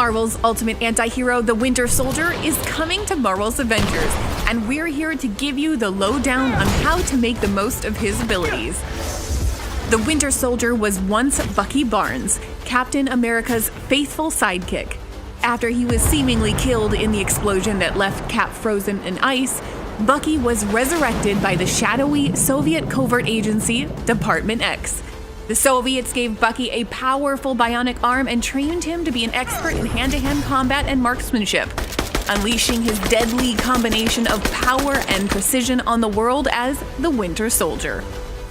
Marvel's ultimate anti-hero, the Winter Soldier, is coming to Marvel's Avengers, and we're here to give you the lowdown on how to make the most of his abilities. The Winter Soldier was once Bucky Barnes, Captain America's faithful sidekick. After he was seemingly killed in the explosion that left Cap frozen in ice, Bucky was resurrected by the shadowy Soviet covert agency, Department X. The Soviets gave Bucky a powerful bionic arm and trained him to be an expert in hand-to-hand combat and marksmanship, unleashing his deadly combination of power and precision on the world as the Winter Soldier.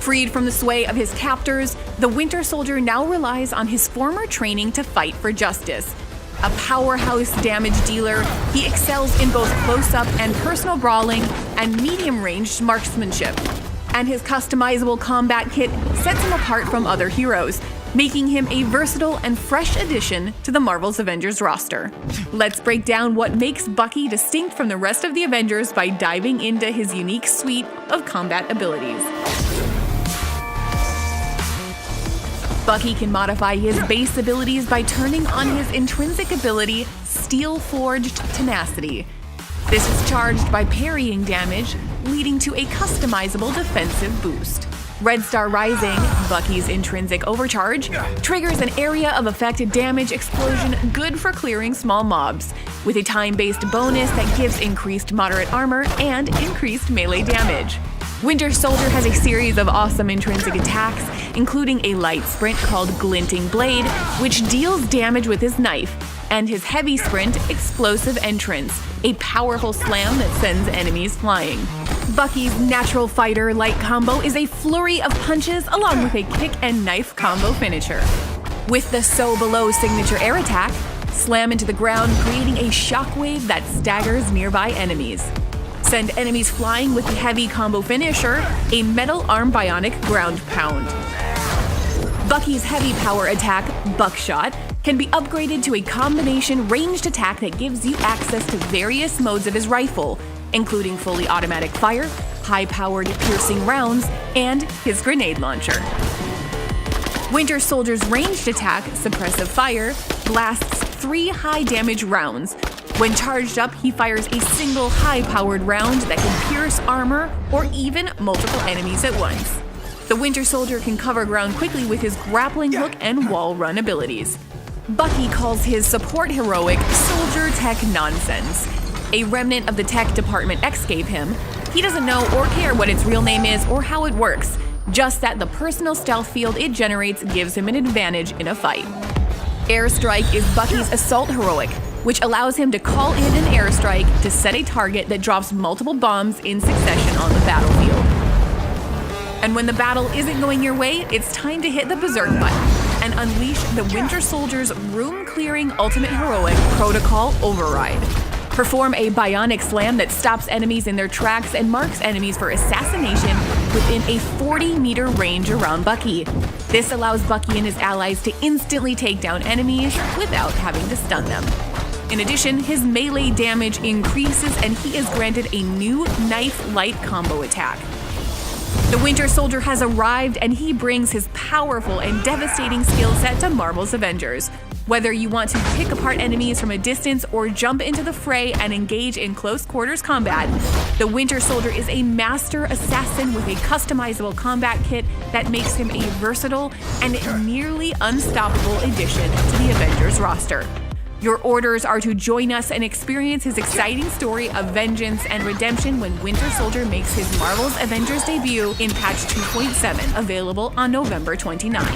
Freed from the sway of his captors, the Winter Soldier now relies on his former training to fight for justice. A powerhouse damage dealer, he excels in both close-up and personal brawling and medium-ranged marksmanship. And his customizable combat kit sets him apart from other heroes, making him a versatile and fresh addition to the Marvel's Avengers roster. Let's break down what makes Bucky distinct from the rest of the Avengers by diving into his unique suite of combat abilities. Bucky can modify his base abilities by turning on his intrinsic ability, Steel-Forged Tenacity. This is charged by parrying damage, leading to a customizable defensive boost. Red Star Rising, Bucky's intrinsic overcharge, triggers an area of affected damage explosion good for clearing small mobs, with a time-based bonus that gives increased moderate armor and increased melee damage. Winter Soldier has a series of awesome intrinsic attacks, including a light sprint called Glinting Blade, which deals damage with his knife, and his heavy sprint, Explosive Entrance, a powerful slam that sends enemies flying. Bucky's natural fighter light combo is a flurry of punches along with a kick and knife combo finisher. With the So Below signature air attack, slam into the ground, creating a shockwave that staggers nearby enemies. Send enemies flying with the heavy combo finisher, a metal arm bionic ground pound. Bucky's heavy power attack, Buckshot, can be upgraded to a combination ranged attack that gives you access to various modes of his rifle, including fully automatic fire, high-powered piercing rounds, and his grenade launcher. Winter Soldier's ranged attack, Suppressive Fire, blasts 3 high-damage rounds. When charged up, he fires a single high-powered round that can pierce armor or even multiple enemies at once. The Winter Soldier can cover ground quickly with his grappling hook and wall run abilities. Bucky calls his support heroic Soldier Tech Nonsense, a remnant of the tech Department X gave him. He doesn't know or care what its real name is or how it works, just that the personal stealth field it generates gives him an advantage in a fight. Airstrike is Bucky's assault heroic, which allows him to call in an airstrike to set a target that drops multiple bombs in succession on the battlefield. And when the battle isn't going your way, it's time to hit the berserk button and unleash the Winter Soldier's room-clearing ultimate heroic, Protocol Override. Perform a bionic slam that stops enemies in their tracks and marks enemies for assassination within a 40-meter range around Bucky. This allows Bucky and his allies to instantly take down enemies without having to stun them. In addition, his melee damage increases and he is granted a new knife light combo attack. The Winter Soldier has arrived and he brings his powerful and devastating skill set to Marvel's Avengers. Whether you want to pick apart enemies from a distance or jump into the fray and engage in close quarters combat, the Winter Soldier is a master assassin with a customizable combat kit that makes him a versatile and nearly unstoppable addition to the Avengers roster. Your orders are to join us and experience his exciting story of vengeance and redemption when Winter Soldier makes his Marvel's Avengers debut in patch 2.7, available on November 29.